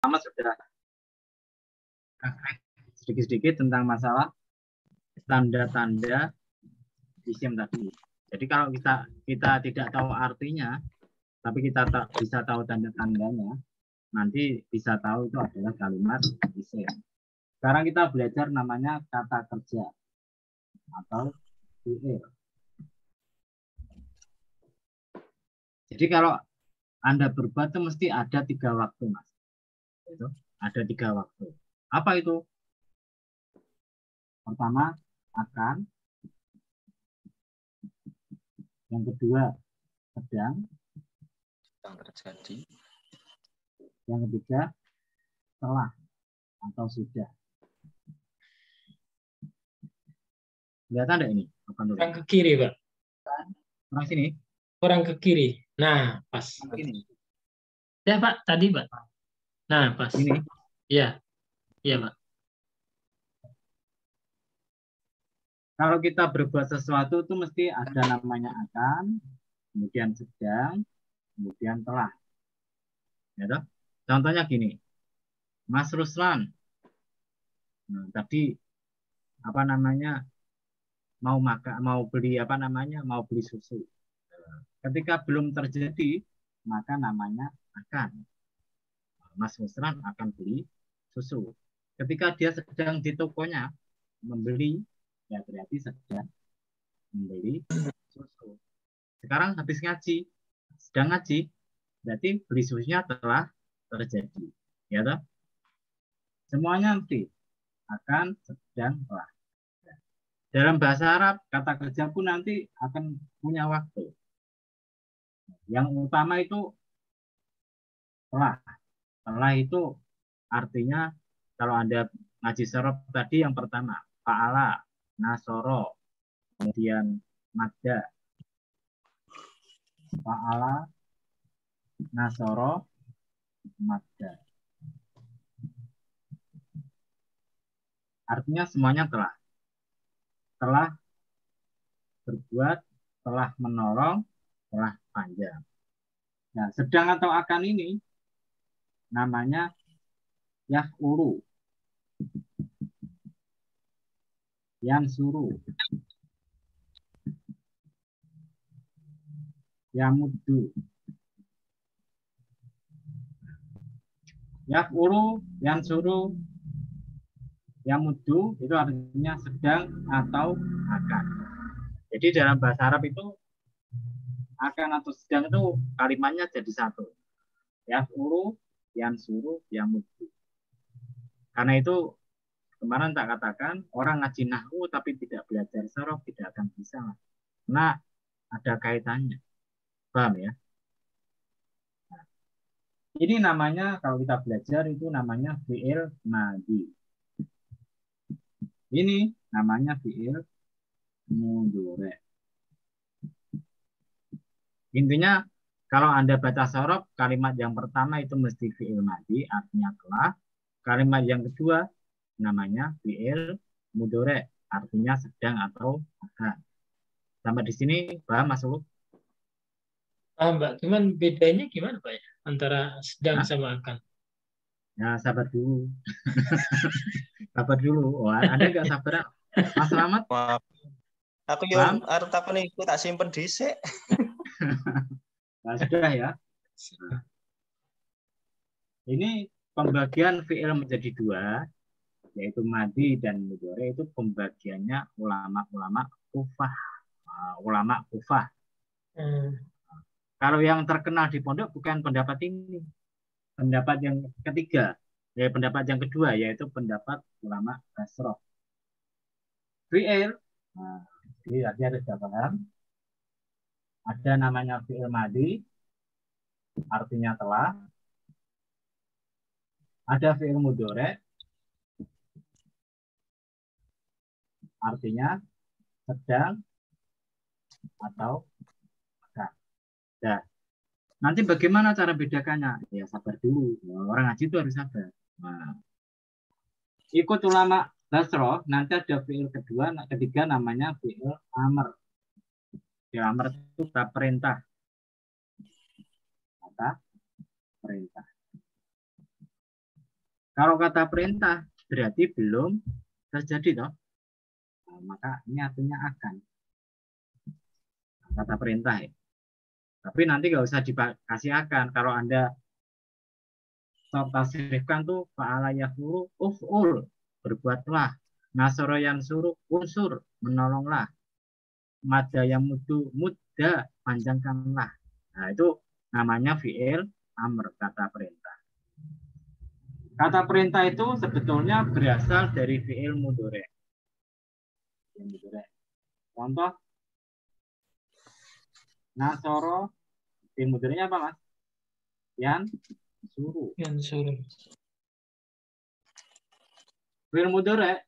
pertama sudah sedikit-sedikit tentang masalah tanda-tanda isim tadi. Jadi kalau kita tidak tahu artinya, tapi kita bisa tahu tanda-tandanya, nanti bisa tahu itu adalah kalimat isim. Sekarang kita belajar namanya kata kerja atau fi'il. Jadi kalau Anda berbuat itu mesti ada 3 waktu, Mas. Itu ada 3 waktu. Apa itu? Pertama, akan. Yang kedua, sedang. Terjadi. Yang ketiga, telah atau sudah. Kelihatan enggak ini? Orang ke kiri, Pak. Orang sini? Orang ke kiri. Nah, pas. Ini. Ya, Pak. Tadi, Pak. Nah, pas. Ini? Iya. Iya, Pak. Kalau kita berbuat sesuatu itu mesti ada namanya akan, kemudian sedang, kemudian telah. Ya, toh? Contohnya gini. Mas Ruslan. Nah, tadi apa namanya? Mau beli susu. Ketika belum terjadi, maka namanya akan. Mas Ruslan akan beli susu. Ketika dia sedang di tokonya membeli, ya berarti sedang membeli susu. Sekarang habis ngaji, sedang ngaji, berarti beli susunya telah terjadi. Ya toh? Semuanya nanti akan, sedang, telah. Dalam bahasa Arab, kata kerja pun nanti akan punya waktu. Yang utama itu telah. Telah itu artinya kalau Anda ngaji sorof tadi yang pertama, fa'ala, nasoro, kemudian madda. Fa'ala, nasoro, madda. Artinya semuanya telah. Telah berbuat, telah menolong, telah panjang. Nah, sedang atau akan ini namanya yahuru, yansuru, yamuddu. Yahuru, yansuru, yamuddu itu artinya sedang atau akan. Jadi dalam bahasa Arab itu akan atau sedang itu kalimatnya jadi satu. Yahuru, yansuru, yamuddu. Karena itu kemarin tak katakan orang ngaji nahwu tapi tidak belajar sorof tidak akan bisa. Karena ada kaitannya. Paham ya? Nah, ini namanya kalau kita belajar itu namanya fi'il madhi. Ini namanya fi'il mudhari. Intinya kalau Anda baca sorof kalimat yang pertama itu mesti fi'il madhi artinya telah. Kalimat yang kedua namanya fi'il mudhari artinya sedang atau akan. Sampai di sini paham Mas Ulu? Mbak, cuman bedanya gimana, Pak, ya? Antara sedang sama akan? Ya, sabar dulu. Sabar dulu. Wah, Anda nggak sabar, Mas Slamet? Maaf. Aku yang arep takon iku tak simpen dhisik. Nah, sudah ya. Nah, ini pembagian fi'il menjadi 2, yaitu madhi dan mudhari itu pembagiannya ulama-ulama Kufah. Ulama Kufah. Kalau yang terkenal di pondok bukan pendapat ini. Pendapat yang ketiga, pendapat yang kedua yaitu pendapat ulama Basrah. Fi'il, nah, jadi ada paham. Ada namanya fi'il madhi, artinya telah. Ada fi'il mudhari, artinya sedang atau akan. Nah, nanti bagaimana cara bedakannya? Ya sabar dulu. Orang ngaji itu harus sabar. Nah, ikut ulama Basrah, nanti ada fi'il kedua, ketiga namanya fi'il amr. Fi'il amr itu kata perintah. Kata perintah. Kalau kata perintah berarti belum terjadi toh. Nah, maka ini artinya akan. Kata perintah ya. Tapi nanti nggak usah dikasih akan. Kalau Anda tasrifkan tuh fa'ala yafuru uf'ul, berbuatlah. Nasoro yang suruh unsur, menolonglah. Mada yang muda, panjangkanlah. Nah, itu namanya fi'il amr, kata perintah. Kata perintah itu sebetulnya berasal dari fi'il mudhari'. Contoh, nasoro, fi'il mudhari'nya apa, Mas? Yang suruh. Fi'il mudhari'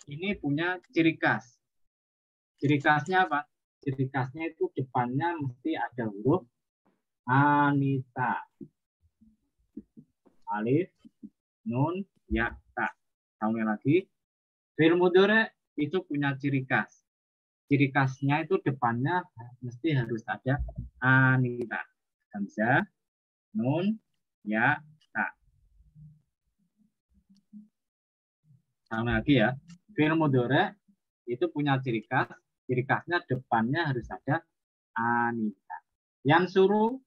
ini punya ciri khas. Ciri khasnya apa? Ciri khasnya itu depannya mesti ada huruf anita. Alif, nun, ya, ta. Sampai lagi. Fi'il mudhari' itu punya ciri khas. Ciri khasnya itu depannya mesti harus ada anita. Hamzah, nun, ya, ta. Sampai lagi ya. Fi'il mudhari' itu punya ciri khas. Ciri khasnya depannya harus ada anita. Yang suruh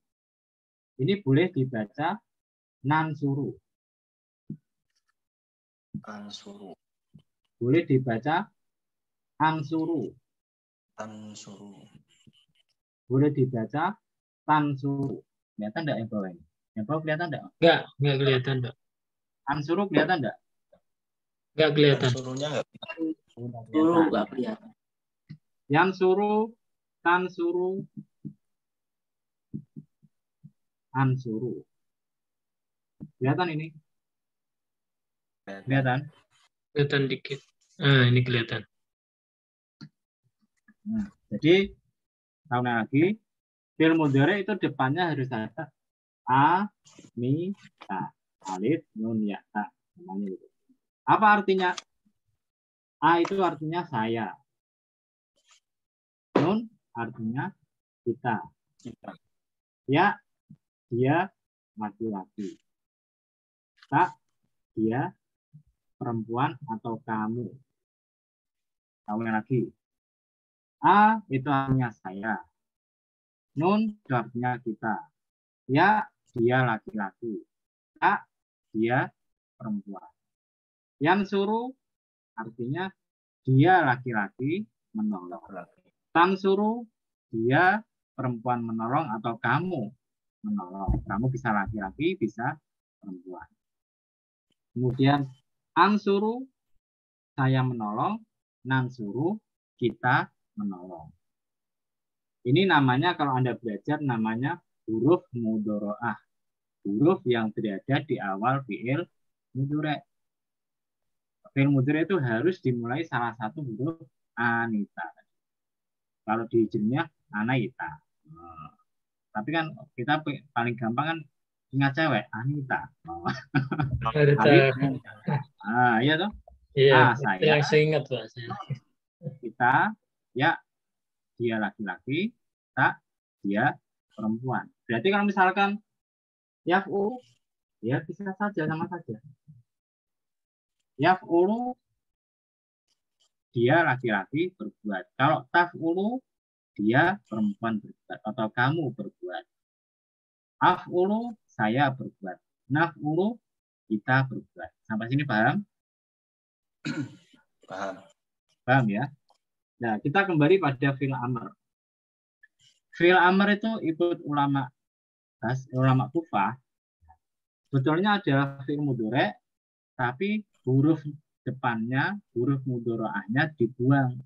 ini boleh dibaca nan suruh. Ansuru. Boleh dibaca ansuru. Ansuru. Boleh dibaca tansuru. Kelihatan enggak yang bawah ini? Yang bawah kelihatan enggak? Enggak kelihatan, Pak. Ansuru kelihatan enggak? Enggak kelihatan. Ansurunya enggak kelihatan. Yang suruh, tansuru, ansuru. Kelihatan ini? Kelihatan? Kelihatan dikit. Ini kelihatan. Nah, jadi tahun lagi fi'il mudhari' itu depannya harus ada a, mi, ta, alif, nun, ya, ta. Namanya gitu. Apa artinya? A itu artinya saya. Nun artinya kita. Ya, dia laki-laki. Ta, dia perempuan atau kamu. Tahun lagi. A itu artinya saya. Nun itu artinya kita. Ya, dia laki-laki. Ta, dia perempuan. Yang suruh artinya dia laki-laki menolong. Tan suruh dia perempuan menolong atau kamu menolong. Kamu bisa laki-laki, bisa perempuan. Kemudian ansuru saya menolong, nansuru kita menolong. Ini namanya kalau Anda belajar namanya huruf mudhoro'ah. Huruf yang berada di awal fi'il mudhari'. Fi'il mudhari' itu harus dimulai salah satu huruf anita. Kalau di jemnya anaita. Tapi kan kita paling gampang kan ingat cewek Anita. Iya toh? Iya, saya langsung ingat, Pak. Kita, ya, dia laki-laki, tak, dia perempuan. Berarti kalau misalkan yaf'u, ya bisa saja sama saja. Yaf'ulu, dia laki-laki berbuat. Kalau taf'ulu, dia perempuan berbuat atau kamu berbuat. Af'ulu, saya berbuat. Naf'ulu, kita berbuat. Sampai sini paham? Paham. Paham ya? Nah, kita kembali pada fi'il amr. Fi'il amr itu ikut ulama Kufah. Sebetulnya adalah fi'il mudhari', tapi huruf depannya, huruf mudhari'ahnya dibuang.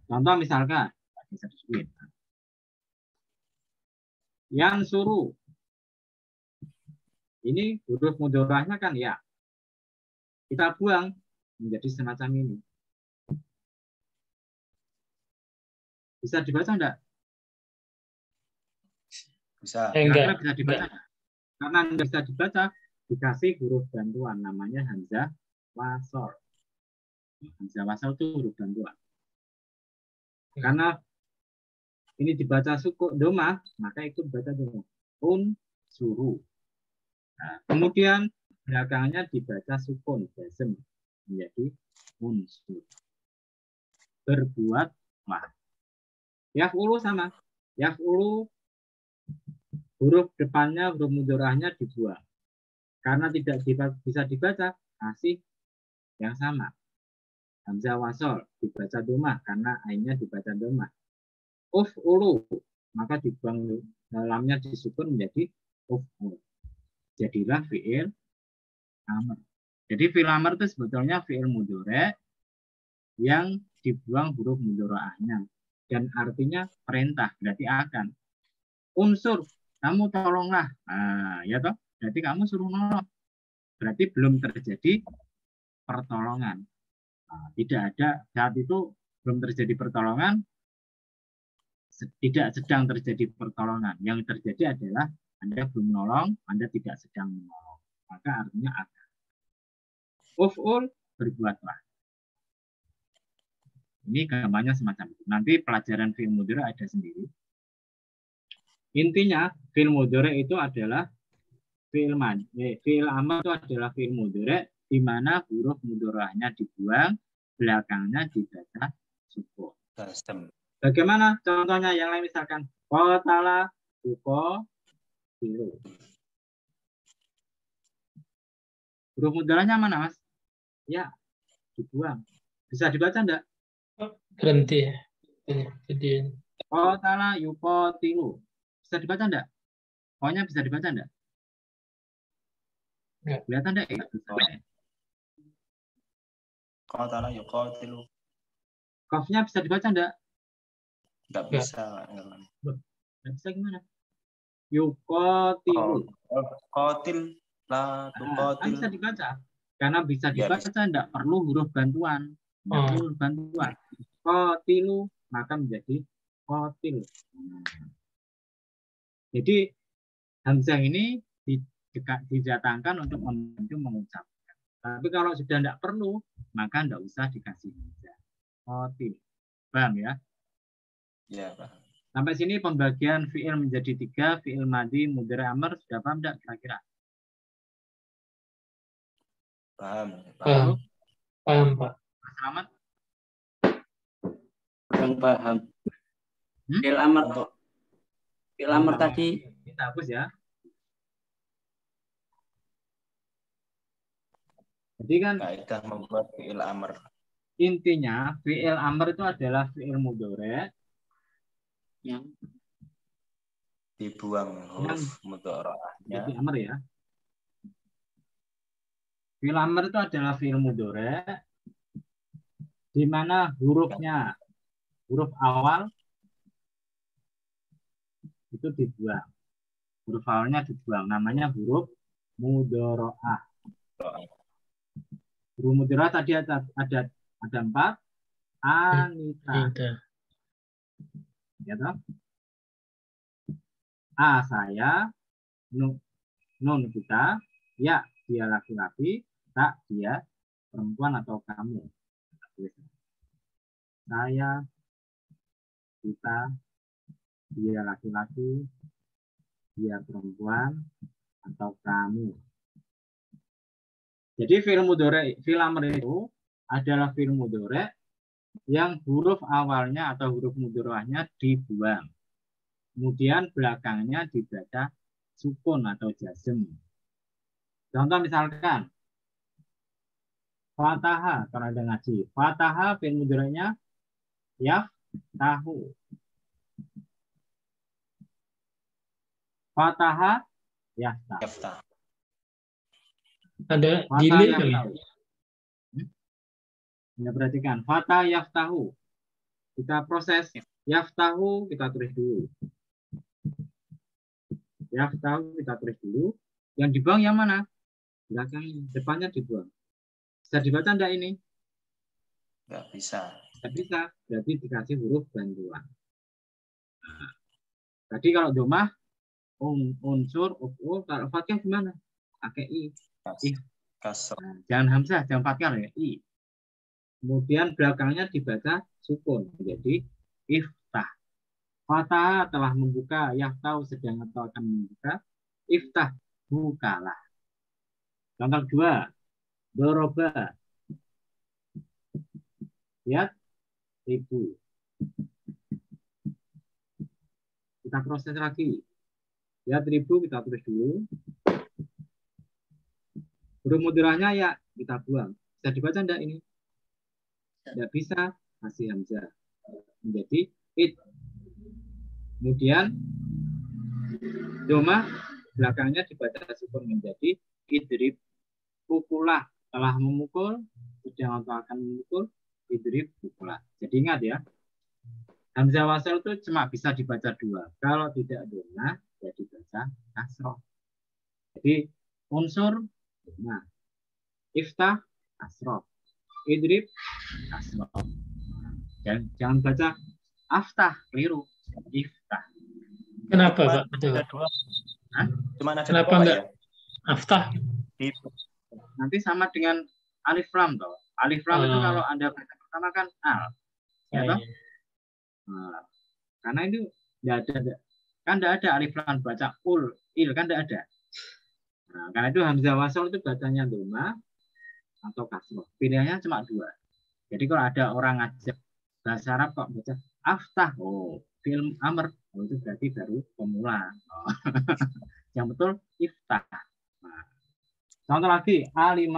Contoh misalkan, yang suruh. Ini huruf mudhari'ahnya kan ya. Kita buang menjadi semacam ini. Bisa dibaca enggak? Bisa. Kira-kira bisa dibaca enggak? Karena enggak bisa dibaca, dikasih huruf bantuan namanya hamzah wasol. Hamzah wasol itu huruf bantuan. Karena ini dibaca suku doma, maka itu dibaca doma. Un suruh. Nah, kemudian belakangnya dibaca sukun jazm menjadi unsur. Berbuatlah. Yaf'ulu sama. Yaf'ulu huruf depannya, huruf mudorahnya dibuang. Karena tidak bisa dibaca, kasih yang sama. Hamzah wasol dibaca domah karena ainnya dibaca domah. Uf'ulu maka dibuang dalamnya disukun menjadi uf'ul. Jadilah fi'il amr. Jadi fi'il amr itu sebetulnya fi'il mudhari' yang dibuang huruf mudhari'ahnya dan artinya perintah, berarti akan. Unsur, kamu tolonglah. Nah, ya toh, berarti kamu suruh nolong. Berarti belum terjadi pertolongan. Nah, tidak ada saat itu belum terjadi pertolongan, tidak sedang terjadi pertolongan. Yang terjadi adalah Anda belum menolong, Anda tidak sedang menolong. Maka artinya akan. Uf'ul, berbuatlah. Ini gambarnya semacam itu. Nanti pelajaran fi'il mudhari' ada sendiri. Intinya fi'il mudhari' itu adalah fi'il amr itu adalah fi'il mudhari' di mana huruf mudhari'nya dibuang, belakangnya dibaca sukun. Bagaimana contohnya yang lain, misalkan qatala yuqatilu. Huruf mudhari'nya mana, Mas? Ya, dibuang. Bisa dibaca enggak? Berhenti ya. Jadi Qatala yuqatilu. Bisa dibaca enggak? Pokoknya bisa dibaca enggak? enggak. Kelihatan enggak? Ya, bisa. Qatala yuqatilu. Qafnya bisa dibaca enggak? Enggak bisa. Enggak bisa gimana? Yuqatilu. Qatil la tuqatil. Bisa dibaca. Karena bisa dibaca enggak perlu huruf bantuan. Enggak perlu huruf bantuan. Qatilu maka menjadi qatil. Jadi hamzah ini didatangkan untuk membantu mengucapkan. Tapi kalau sudah tidak perlu, maka tidak usah dikasih hamzah. Qatil. Paham ya? Ya, Pak. Sampai sini pembagian fi'il menjadi 3, fi'il madhi, mudhari', amr. Sudah paham tidak kira-kira? Paham. Paham, Pak. Mas Selamat? Kurang paham. Fi'il amr tadi. Kita hapus ya. Jadi kan kaidah membuat fi'il amr. Intinya fi'il amr itu adalah fi'il mudhari' yang dibuang huruf mudhari'ahnya. Jadi amr ya. Fi'il amr itu adalah fi'il mudhari' di mana hurufnya, huruf awal itu dibuang. Huruf awalnya dibuang, namanya huruf mudhari'ah. Huruf mudhari'ah tadi ada 4. Anita. Ya toh? A saya, nun kita, ya dia laki-laki, tak dia perempuan atau kamu. Saya, kita, dia laki-laki, dia perempuan atau kamu. Jadi fi'il mudhari', fi'il amr itu adalah fi'il mudhari' yang huruf awalnya atau huruf mudhari'ahnya dibuang. Kemudian belakangnya dibaca sukun atau jazm. Contoh misalkan fataha, kalau ada ngaji. Fataha fi'il mudhari'nya yaftahu. Fataha yaftah. Ada delay kali. Ya, perhatikan. Fata yaftahu. Kita proses. Yaftahu kita tulis dulu. Yaftahu kita tulis dulu. Yang dibuang yang mana? Belakangnya. Depannya dibuang. Bisa dibaca enggak ini? Enggak bisa. Enggak bisa. Berarti dikasih huruf bantuan. Nah, tadi kalau domah unsur, kalau fathah gimana? Pakai i. Kasr. Nah, jangan hamzah, jangan fathah ya, i. Kemudian belakangnya dibaca sukun, jadi iftah. Fatah telah membuka, yaftahu sedang atau akan membuka, iftah bukalah. Contoh 2. Doroba. Lihat. 1000. Kita proses lagi. Lihat 1000 kita tulis dulu. Huruf mudoranya ya kita buang. Bisa dibaca enggak ini? Tidak bisa. Kasih hamzah. Menjadi it. Kemudian doma belakangnya dibaca sukun menjadi idrib. Pukulah. Telah memukul. Sedang atau akan memukul. Idrib pukulah. Jadi ingat ya. Hamzah wasal itu cuma bisa dibaca 2. Kalau tidak doma, ya dibaca kasroh. Jadi unsur doma. Iftah kasroh. Idrib kasroh. Dan jangan baca aftah, keliru. Iftah. Kenapa, Pak? Betul. Cuma ada Kenapa enggak aftah? Nanti sama dengan alif lam toh. Alif lam itu kalau Anda baca pertama kan al. Ya toh? Nah, karena itu enggak ada. Kan enggak ada alif lam baca ul, il kan enggak ada. Nah, karena itu hamzah wasal itu bacanya doma atau kasroh. Pilihannya cuma 2. Jadi kalau ada orang ngajak bahasa Arab kok baca aftah, oh film amr, oh, itu berarti baru pemula. Oh. Yang betul iftah. Nah, contoh lagi A5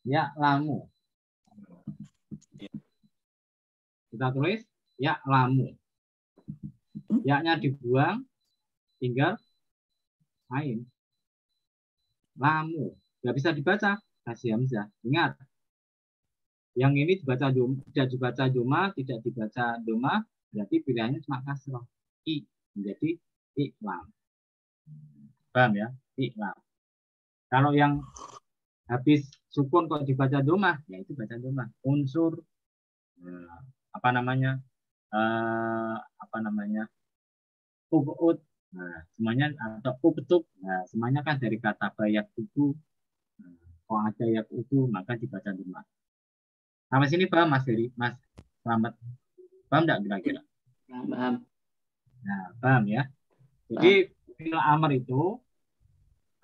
ya lamu. Kita tulis ya lamu. Ya-nya dibuang, tinggal ain. Lamu. Nggak bisa dibaca, kasih hamzah. Ingat, yang ini dibaca tidak dibaca doma, tidak dibaca doma, berarti pilihannya cuma kasroh. I menjadi iklam. Paham ya? Iklam. Kalau yang habis sukun kok dibaca doma, ya itu baca doma. Unsur apa namanya? Ubud. Nah, semuanya atau ubtub. Nah, semuanya kan dari kata bayak itu. Kalau ada yak itu maka dibaca doma. Sampai sini paham Mas Heri? Mas Selamat. Paham enggak kira-kira? Paham. Nah, paham ya. Jadi fi'il amr itu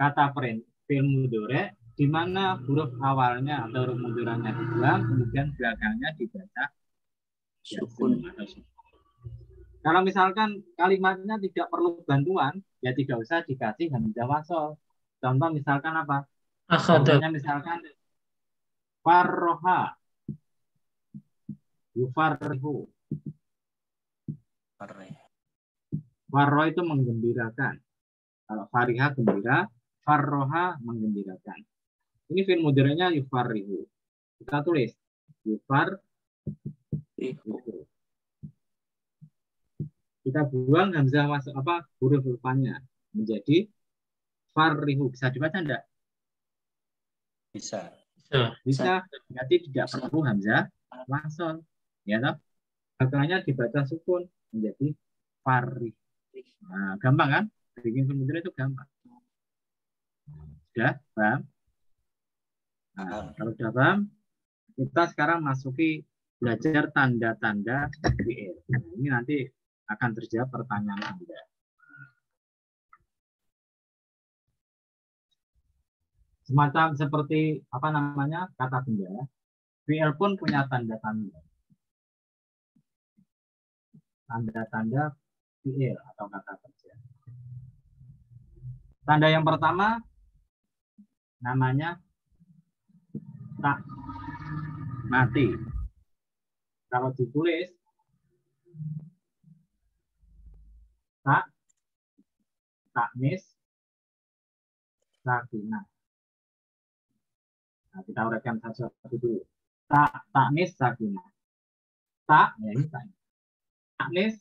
kata fi'il mudhari di mana huruf awalnya atau huruf mudhari'nya dibuang, kemudian belakangnya dibaca Sukun. Kalau misalkan kalimatnya tidak perlu bantuan, ya tidak usah dikasih hamzah wasal. Contoh misalkan apa? Contohnya misalkan farroha. Yufarrihu. Farro itu menggembirakan. Kalau fariha gembira, farroha menggembirakan. Ini fi'il mudhari'nya yufarrihu. Kita tulis yufarrihu. Kita buang hamzah masuk apa huruf depannya menjadi farrihu. Bisa dibaca enggak? Bisa. Bisa. Berarti tidak perlu hamzah wasal. Ya toh? Belakangnya dibaca sukun menjadi farih. Nah, gampang kan? Bikin fi'il itu gampang. Sudah paham? Nah, kalau sudah paham, kita sekarang masuki belajar tanda-tanda fi'il. Nah, ini nanti akan terjawab pertanyaan Anda. Semacam seperti apa namanya kata benda, fi'il pun punya tanda-tanda. Tanda-tanda fi'il atau kata kerja. Tanda yang pertama namanya tak mati. Kalau ditulis taknis sakinah. Nah, kita uraikan satu-satu dulu. Taknis sakinah. Tak, ya ini tak. Taknis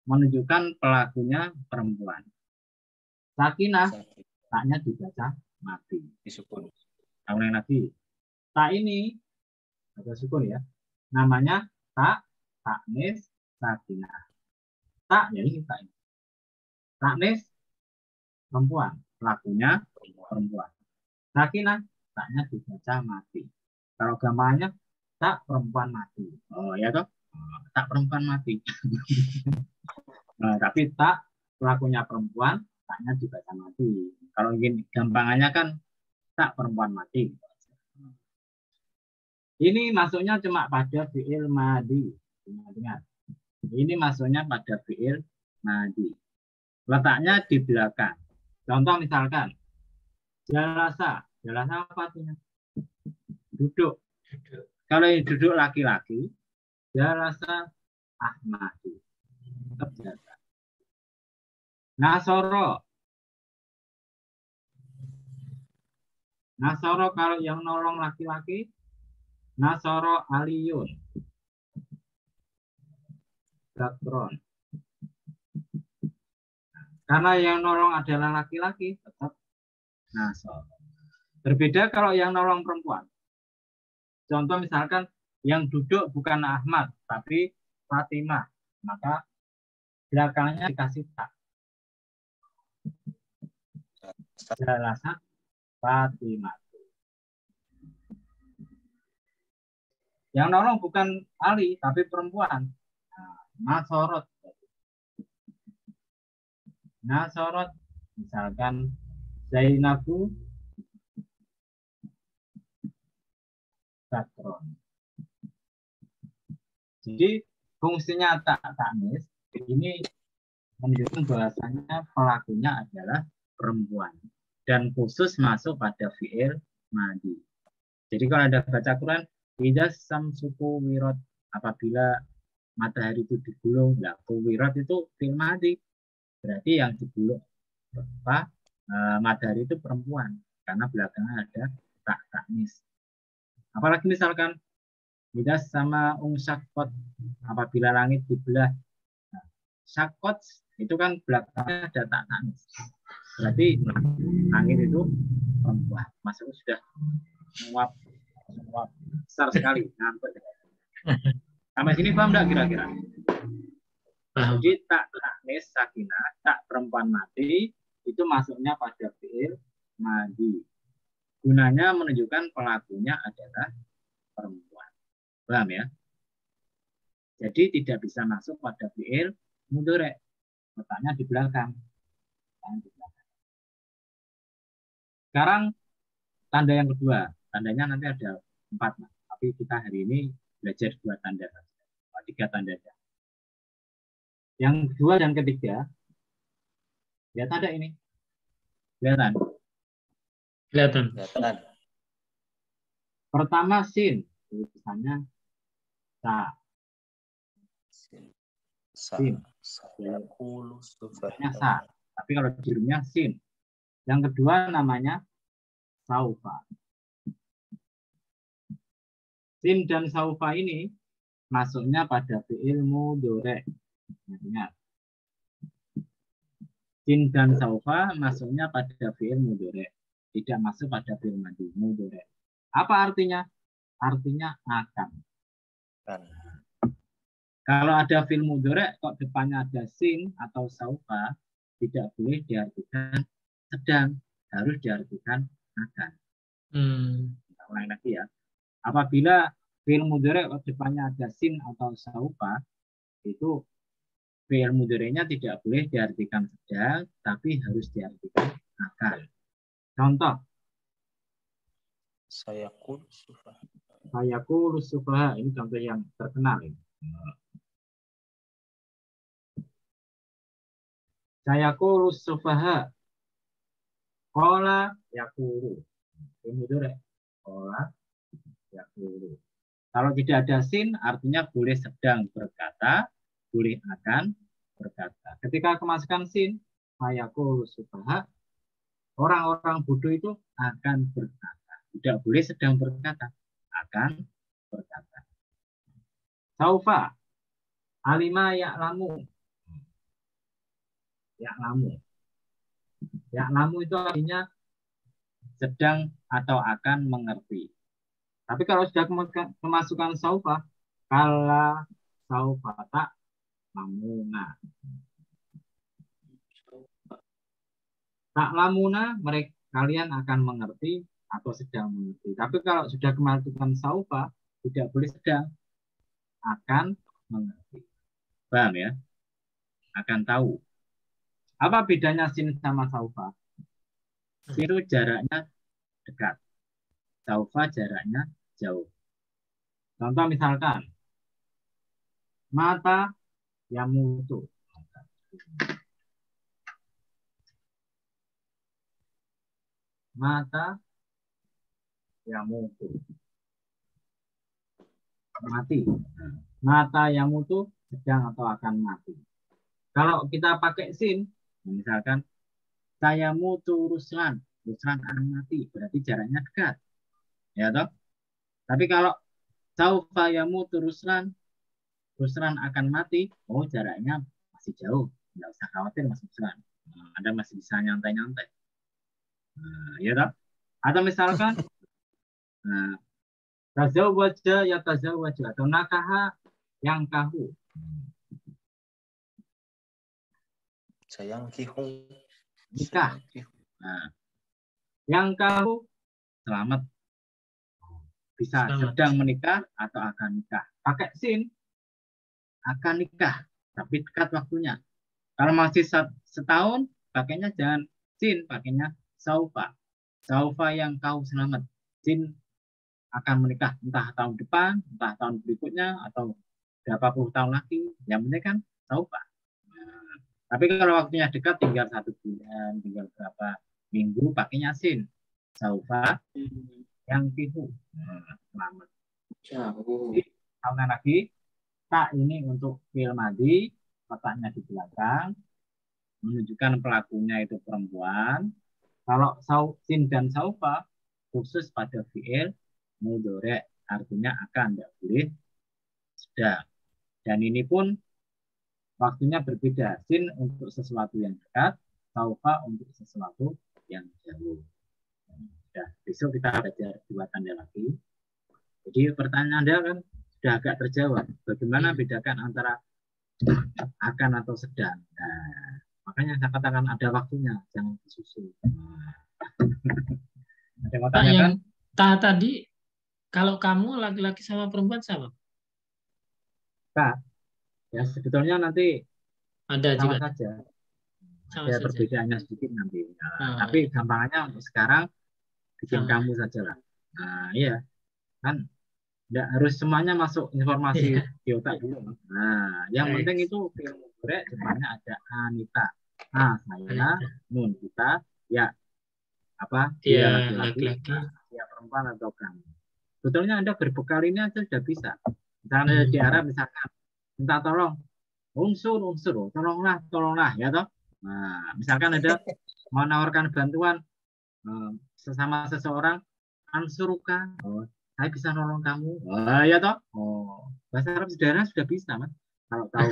menunjukkan pelakunya perempuan. Sakinah, taknya dibaca mati. Disukun. Ulang lagi. Tak ini ada sukun ya. Namanya taknis sakinah. Tak, ya ini tak. Taknis perempuan, pelakunya perempuan. Sakinah, taknya dibaca mati. Kalau gambarnya tak perempuan mati. Oh ya toh? Tak perempuan mati. Nah, tapi tak pelakunya perempuan, taknya dibaca mati. Kalau ingin gampangannya kan tak perempuan mati. Ini masuknya cuma pada fi'il madi. Ingat. Ini masuknya pada fi'il madi. Letaknya di belakang. Contoh misalkan, jalasa. Jalasa apa artinya? Duduk. Kalau yang duduk laki-laki, jalasa Ahmadi. Terjata. Nasoro. Nasoro kalau yang nolong laki-laki, Nasoro Aliyun. Zakron. Karena yang nolong adalah laki-laki, tetap Nasoro. Berbeda kalau yang nolong perempuan. Contoh misalkan yang duduk bukan Ahmad, tapi Fatimah. Maka belakangnya dikasih tak. Jalasa Fatimah. Yang nolong bukan Ali, tapi perempuan. Nasorot. Nasorot. Misalkan Zainabu Zakron. Jadi fungsinya ta'nis ini menunjukkan bahwasanya pelakunya adalah perempuan. Dan khusus masuk pada fi'il madi. Jadi kalau ada baca Quran, Idza samsuku wirat, apabila matahari itu digulung, nah wirat itu fi'il madi. Berarti yang digulung matahari itu perempuan, karena belakangnya ada ta'nis. Apalagi misalkan Idza sama syakot, apabila langit dibelah. Nah, syakot itu kan belakangnya ada ta'nis. Berarti langit itu perempuan. Masuk sudah menguap besar sekali. Sampai sini paham enggak kira-kira? Jadi tak ta'nis sakinah, tak perempuan mati itu masuknya pada fi'il madi. Gunanya menunjukkan pelakunya adalah perempuan. Paham ya? Jadi tidak bisa masuk pada fi'il mudhari'. Letaknya di belakang. Sekarang tanda yang kedua. Tandanya nanti ada 4. Tapi kita hari ini belajar 2 tanda. 3 tanda. Yang kedua dan ketiga. Lihat ada ini. Kelihatan. Pertama sin. Tulisannya sa. Sin. Sa. Tapi kalau jurumnya sin. Yang kedua namanya saufa. Sin dan saufa ini masuknya pada fi'il mudhari'. Ingat. Sin dan saufa masuknya pada fi'il mudhari'. Tidak masuk pada fi'il mudhari'. Apa artinya? Artinya akan. Kalau ada fi'il mudhari' kok depannya ada sin atau saufa, tidak boleh diartikan sedang, harus diartikan akan. Kita ulang lagi ya. Apabila fi'il mudhari' depannya ada sin atau saufa, itu fi'il mudhari'nya tidak boleh diartikan sedang, tapi harus diartikan akan. Contoh. Sayaqulu sufaha. Ini contoh yang terkenal. Sayaqulu sufaha. Qala yaqulu. Fi'il mudhari'. Qala yaqulu. Kalau tidak ada sin, artinya boleh sedang berkata, boleh akan berkata. Ketika kemasukan sin, sayaqulu sufaha, orang-orang bodoh itu akan berkata. Tidak boleh sedang berkata, akan berkata. Saufa, alima ya'lamu. Ya'lamu. Ya'lamu itu artinya sedang atau akan mengerti. Tapi kalau sudah kemasukan saufa, kala saufa tak lamuna. Tak lamuna, mereka kalian akan mengerti atau sedang mengerti. Tapi kalau sudah kemasukan saufa, tidak boleh sedang, akan mengerti. Paham ya? Akan tahu. Apa bedanya sin sama saufa? Sin itu jaraknya dekat. Saufa jaraknya jauh. Contoh misalkan mata yamutu. Mata yamutu. Mati. Mata yamutu sedang atau akan mati. Kalau kita pakai sin, misalkan saya mutu Ruslan, Ruslan akan mati, berarti jaraknya dekat. Ya toh? Tapi kalau saufa yamutu Ruslan, Ruslan akan mati, oh jaraknya masih jauh. Nggak usah khawatir Mas Ruslan. Anda masih bisa nyantai-nyantai. Ya toh? Atau misalkan tazawwaja ya tazawwaju atau nakaha yang kahu. Sayang kihu. Nikah. Nah, yang kahu selamat. Bisa Selamat. sedang menikah atau akan nikah. Pakai sin akan nikah, tapi dekat waktunya. Kalau masih setahun, pakainya jangan sin, pakainya saufa. Saufa yang kau selamat. Sin akan menikah entah tahun depan, entah tahun berikutnya, atau berapa puluh tahun lagi. Yang penting kan saufa. Tapi kalau waktunya dekat, tinggal 1 bulan, tinggal berapa minggu, pakainya sin. Saufa yang tihu. Selamat. Jauh. Jadi, lagi, tak ini untuk fi'il madhi, letaknya di belakang, menunjukkan pelakunya itu perempuan. Kalau sin dan saufa, khusus pada fi'il mudhari', artinya akan, tidak boleh sedang. Dan ini pun waktunya berbeda. Sin untuk sesuatu yang dekat, saufa untuk sesuatu yang jauh. Ya, besok kita belajar 2 tanda lagi. Jadi pertanyaan Anda kan sudah agak terjawab. Bagaimana bedakan antara akan atau sedang? Nah, makanya saya katakan ada waktunya, jangan disusul. Ada yang mau Pak, tanya kan? yang tadi, kalau kamu laki-laki sama perempuan sama? Kak, ya sebetulnya nanti Ada sama juga. saja. Sama Ada saja. perbedaannya sedikit nanti. Nah, Oh, tapi gampangannya untuk sekarang bikin sama. kamu saja lah. Nah, iya. Kan tidak harus semuanya masuk informasi Iya. di otak dulu. Nah, yang Baik. penting itu film mudhari' depannya ada Anita. Saya, nun kita, ya apa? Dia Dia laki-laki, laki-laki. dia perempuan atau kamu. Sebetulnya Anda berbekal ini aja sudah bisa. Misalnya di Arab misalkan minta tolong, unsur, tolonglah, ya toh. Nah, misalkan ada mau menawarkan bantuan sesama seseorang, ansuruka, saya bisa nolong kamu, ya toh. Bahasa Arab sederhana sudah bisa, Mas. Kalau tahu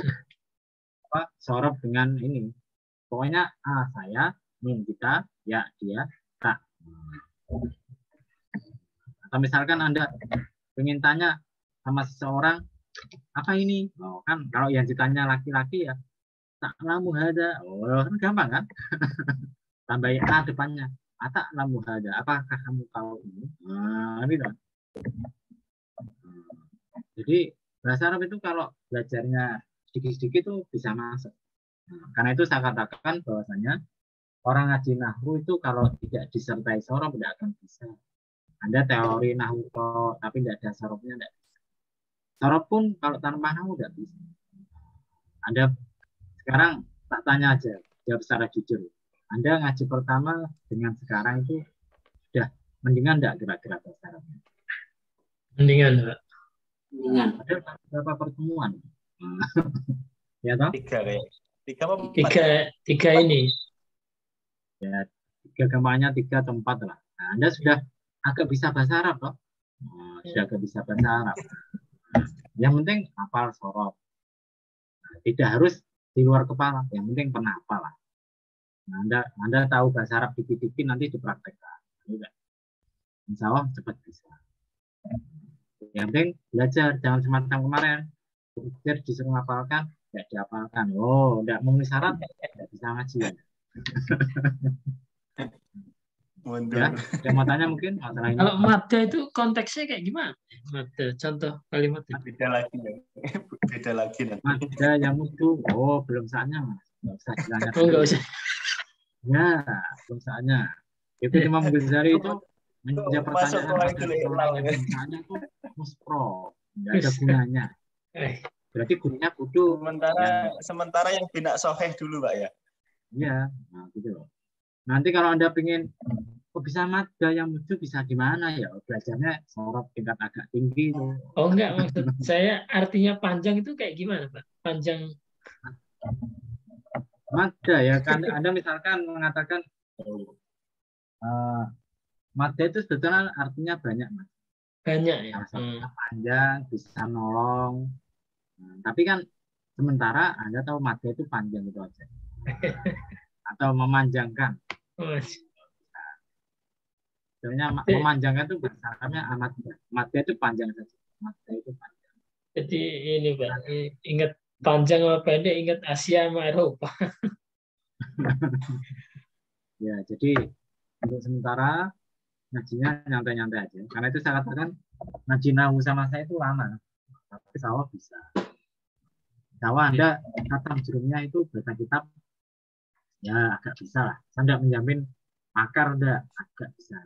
apa sorof dengan ini, pokoknya saya, nun kita, ya dia, tak. Atau misalkan Anda ingin tanya sama seseorang, apa ini? Kan kalau yang ditanya laki-laki ya, ta'lamu hada. Kan gampang kan? Tambah a depannya. Ta'lamu hada. Apakah kamu tahu ini? Gitu. Jadi bahasa Arab itu kalau belajarnya sedikit-sedikit itu bisa masuk. Karena itu saya katakan bahwasanya orang ngaji nahwu itu kalau tidak disertai sorof tidak akan bisa. Anda teori nahwu kok, tapi tidak ada sorofnya tidak bisa. Sorof pun kalau tanpa nahwu tidak bisa. Anda sekarang tak tanya aja, jawab secara jujur. Anda ngaji pertama dengan sekarang itu sudah mendingan enggak kira-kira bahasa Arabnya? Mendingan, Pak. Mendingan. Ada beberapa pertemuan. Ya toh? 3 kayak. 3 apa 4? Tiga ini. Ya, 3 gampangnya 3 atau 4 lah. Nah, Anda sudah agak bisa bahasa Arab toh? Sudah agak bisa bahasa Arab. Yang penting hafal sorof. Tidak harus di luar kepala, yang penting pernah hafal lah. Nah, Anda tahu bahasa Arab dikit-dikit nanti dipraktekkan. Insya Allah cepat bisa. Yang penting belajar, jangan semacam kemarin. Belajar disuruh menghafalkan, tidak dihafalkan. Tidak memenuhi syarat, tidak bisa ngaji. Ya, yang mau tanya mungkin masalah ini. Kalau madda itu konteksnya kayak gimana? Madda, contoh kalimatnya. Beda lagi ya. Beda lagi nanti. Madda yang mutu, belum saatnya Mas. Nggak usah bilangnya. Oh, nggak usah. Ya, belum saatnya. Itu Imam Ghazali itu menjawab Masuk pertanyaan pola pada itu persoalan yang misalnya itu muspro, nggak ada gunanya. Berarti gurunya kudu Sementara sementara yang bina soheh dulu Pak ya. ya, nah gitu loh. Nanti kalau Anda pengen kok bisa madda yang lucu bisa gimana ya? Belajarnya sorot tingkat agak tinggi itu. Oh enggak, maksud saya artinya panjang itu kayak gimana, Pak? Panjang. Madda ya kan Anda misalkan mengatakan madda itu sebetulnya artinya banyak, Mas. Banyak ya. Salah satunya panjang, bisa nolong. Nah, tapi kan sementara Anda tahu madda itu panjang itu aja. Atau memanjangkan. Sebenarnya memanjangkan itu bahasa Arabnya amadda. Madda itu panjang saja. Madda itu panjang. Jadi ini Pak, ingat panjang sama pendek, ingat Asia sama Eropa. Ya, jadi untuk sementara ngajinya nyantai-nyantai aja. Karena itu saya katakan ngaji nahu sama saya itu lama. Tapi sawah bisa. Sawah Anda kata jurumnya itu baca kitab ya agak bisa lah. Saya tidak menjamin akar udah agak bisa.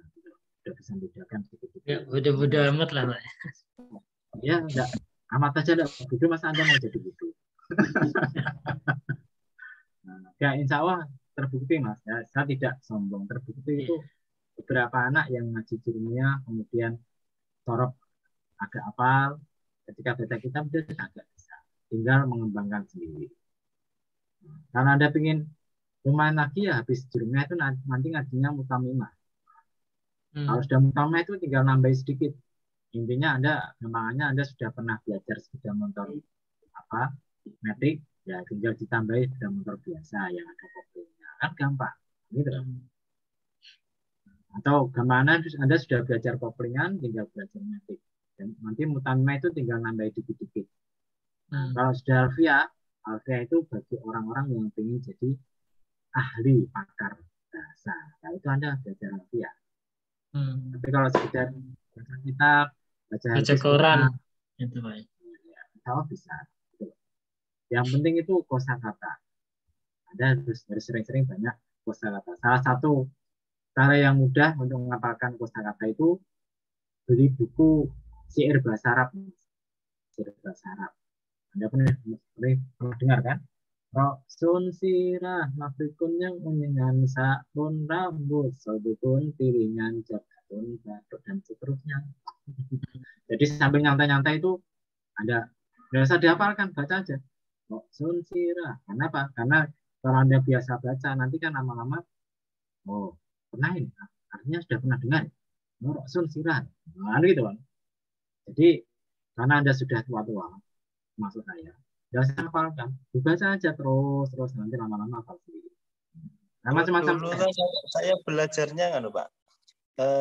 Udah bisa membedakan sedikit-sedikit. Ya, bodoh-bodoh amat lah Pak. Ya, enggak. Amat aja enggak bodoh, masa Anda mau jadi bodoh. Nah, ya insya Allah terbukti Mas. Ya, saya tidak sombong. Terbukti itu beberapa anak yang ngaji jurumnya kemudian sorok agak hafal, ketika baca kitab dia agak bisa, tinggal mengembangkan sendiri. Karena Anda ingin lumayan lagi ya habis jurumnya itu nanti ngajinya mutamimah. Kalau sudah mutamimah itu tinggal nambah sedikit. Intinya gampangannya Anda sudah pernah belajar sepeda motor metrik, ya tinggal ditambahi sepeda motor biasa yang ada koplingnya, kan gampang, gitu. Atau gampangannya Anda sudah belajar koplingan, tinggal belajar metrik. Dan nanti mutamimah itu tinggal nambah dikit-dikit. Kalau sudah alfiah itu bagi orang-orang yang ingin jadi ahli pakar bahasa. Nah, itu Anda belajar alfiah. Tapi kalau sekedar baca kitab, baca koran, itu Pak. Kalau bisa. Yang penting itu kosakata. Anda harus sering-sering banyak kosakata. Salah satu cara yang mudah untuk menghafalkan kosakata itu beli buku syair bahasa Arab. Syair bahasa Arab. Anda pernah dengar kan? Roksun sirah mafikun yang uningan sakun rambut sobekun piringan jabun batuk dan seterusnya. Jadi sambil nyantai-nyantai itu Anda nggak usah dihafalkan, baca aja. Roksun sirah. Kenapa? Karena kalau Anda biasa baca nanti kan lama-lama pernah ini artinya sudah pernah dengar. Roksun sirah. Nah, gitu kan. Jadi karena Anda sudah tua-tua, maksud saya, nggak usah hafalkan, dibaca aja terus nanti lama-lama hafal sendiri. Nah, macam-macam. Dulu kan saya belajarnya kan Pak,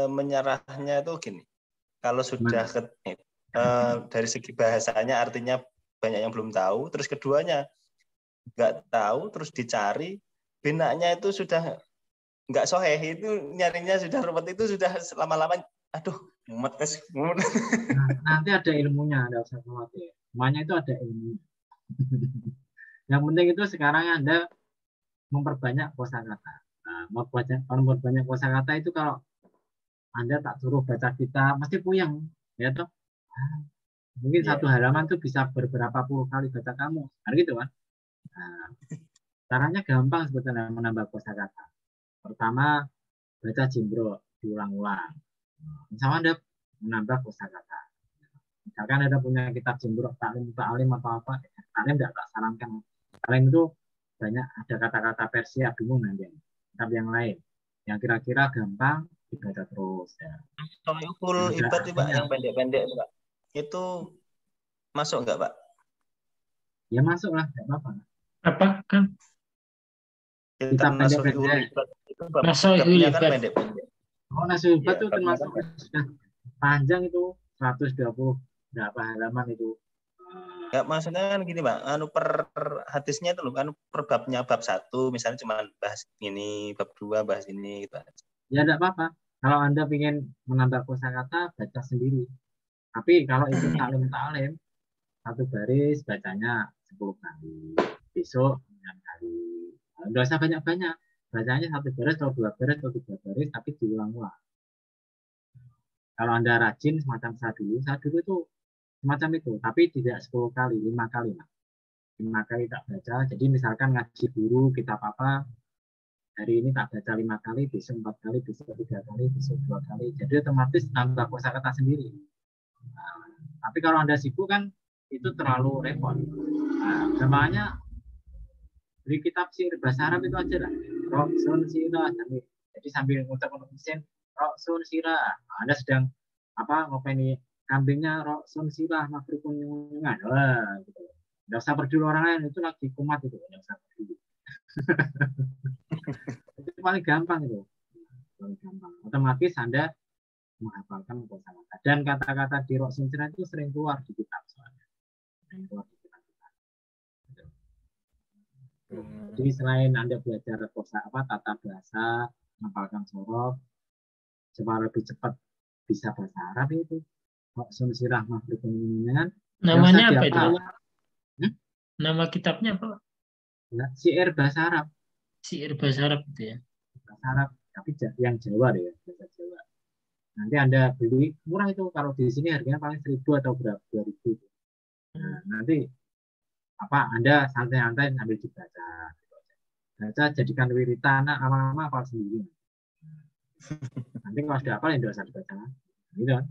menyerahnya itu gini. Kalau sudah dari segi bahasanya artinya banyak yang belum tahu, terus keduanya nggak tahu, terus dicari, binanya itu sudah nggak soheh, itu nyarinya sudah ruwet, itu sudah lama-lama, aduh, mumet. Nanti ada ilmunya, nggak usah khawatir. Semuanya itu ada ilmunya. Yang penting itu sekarang Anda memperbanyak kosakata. Nah, memperbanyak kosakata itu kalau Anda tak suruh baca kitab pasti puyeng, ya toh. Mungkin satu halaman tuh bisa beberapa puluh kali baca kamu, nah, gitu kan. Nah, caranya gampang sebetulnya menambah kosakata. Pertama, baca jimbro diulang-ulang. Misalnya Anda menambah kosakata. Misalkan Anda punya kitab jimbro taklim atau apa, taklim tidak tak sarankan. Taklim itu banyak ada kata-kata Persia bingung nanti. Kitab yang lain yang kira-kira gampang dibaca terus ya. Kalau ibadah Pak yang pendek-pendek Pak, itu masuk nggak Pak? Ya masuk lah, nggak apa-apa. Apa kan? Kitab pendek-pendek. Babnya kan pendek-pendek. Oh, Nasubat itu termasuk sudah panjang itu 120 berapa halaman itu. Ya maksudnya kan gini Pak, per hadisnya itu loh kan per babnya, bab 1 misalnya cuma bahas ini, bab 2 bahas ini gitu. Ya enggak apa-apa. Kalau Anda ingin menambah kosakata baca sendiri. Tapi kalau itu taklim satu baris bacanya 10 kali. Besok 9 kali. Enggak usah banyak-banyak. Bacanya satu baris atau 2 baris atau 3 baris tapi diulang-ulang. Kalau Anda rajin semacam saya dulu itu semacam itu, tapi tidak 10 kali, 5 kali lah. 5 kali tak baca. Jadi misalkan ngaji guru kitab apa, hari ini tak baca 5 kali, besok 4 kali, besok 3 kali, besok 2 kali. Jadi otomatis nambah kosakata sendiri. Nah, tapi kalau Anda sibuk kan itu terlalu repot. Nah, gampangnya beli kitab syair bahasa Arab itu aja lah. Roksun sirah. Jadi sambil ngucap untuk mesin, Roksun sirah. Nah, Anda sedang ngopeni kambingnya Roksun sirah, makrifun nyungan. Wah, gitu. Nggak usah peduli orang lain, itu lagi kumat itu. Nggak usah peduli. Itu paling gampang itu. Paling gampang. Otomatis Anda menghafalkan kosakata. Dan kata-kata di Roksun sirah itu sering keluar di kitab soalnya. Sering keluar di kitab. Jadi selain Anda belajar tata bahasa, menghafalkan sorof, supaya lebih cepat bisa bahasa Arab itu. Roksun sirah makrifun nyungan. Namanya apa itu? Nama kitabnya apa? Syair bahasa Arab. Syair bahasa Arab itu ya. Bahasa Arab, tapi yang Jawa deh, bahasa Jawa. Nanti Anda beli murah itu, kalau di sini harganya paling 1.000 atau berapa 2.000. Nah, nanti Anda santai-santai sambil dibaca. Baca jadikan wiritan, lama-lama hafal sendiri. Nanti kalau sudah hafal ya tidak usah dibaca. Gitu kan?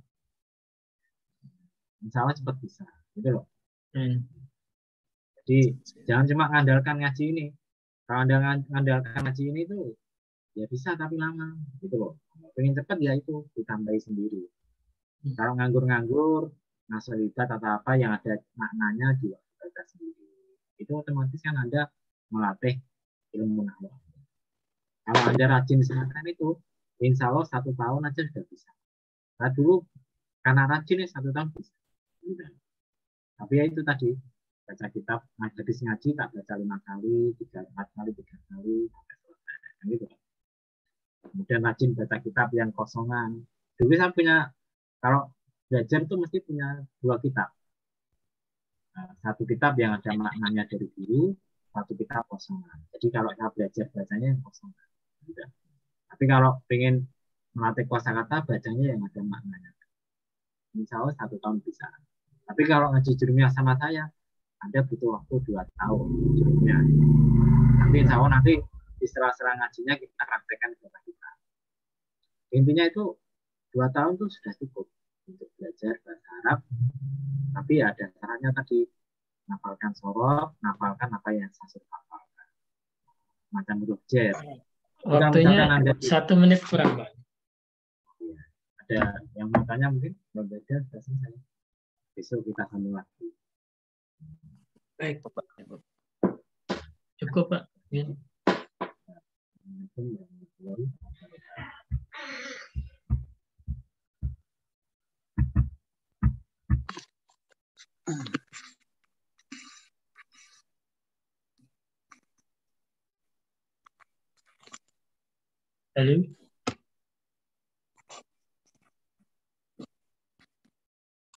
Insya Allah cepat bisa. Gitu loh. Jadi jangan cuma mengandalkan ngaji ini. Kalau Anda mengandalkan ngaji ini itu ya bisa tapi lama. Gitu loh. Pengen cepat ya itu ditambahi sendiri. Kalau nganggur-nganggur, nasulibat atau apa yang ada maknanya juga baca sendiri. Itu otomatis kan Anda melatih ilmu nahwu. Kalau Anda rajin semacam itu, insya Allah 1 tahun aja sudah bisa. Nah dulu karena rajin 1 tahun bisa. Tapi ya itu tadi, baca kitab, habis ngaji tak baca 5 kali, 4 kali, 3 kali, sampai selesai. Gitu. Kemudian rajin baca kitab yang kosongan. Dulu saya punya, kalau belajar itu mesti punya 2 kitab. Nah, 1 kitab yang ada maknanya dari guru, 1 kitab kosongan. Jadi kalau saya belajar bacanya yang kosongan. Gitu. Tapi kalau pengen melatih kosakata, bacanya yang ada maknanya. Insya Allah 1 tahun bisa. Tapi kalau ngaji jurumiyah sama saya, Anda butuh waktu 2 tahun jurumiyah. Nanti insya Allah nanti di sela-sela ngajinya kita praktekkan kepada kita. Intinya itu 2 tahun itu sudah cukup untuk belajar bahasa Arab. Tapi ada caranya tadi, nafalkan sorof, nafalkan apa yang saya sudah hafalkan. Macam huruf jar. Waktunya 1 menit kurang, Pak. Ya, ada yang mau tanya mungkin? Berbeda, sudah selesai. Besok kita sambung lagi. Baik, Pak. Cukup, Pak. Ya. Halo.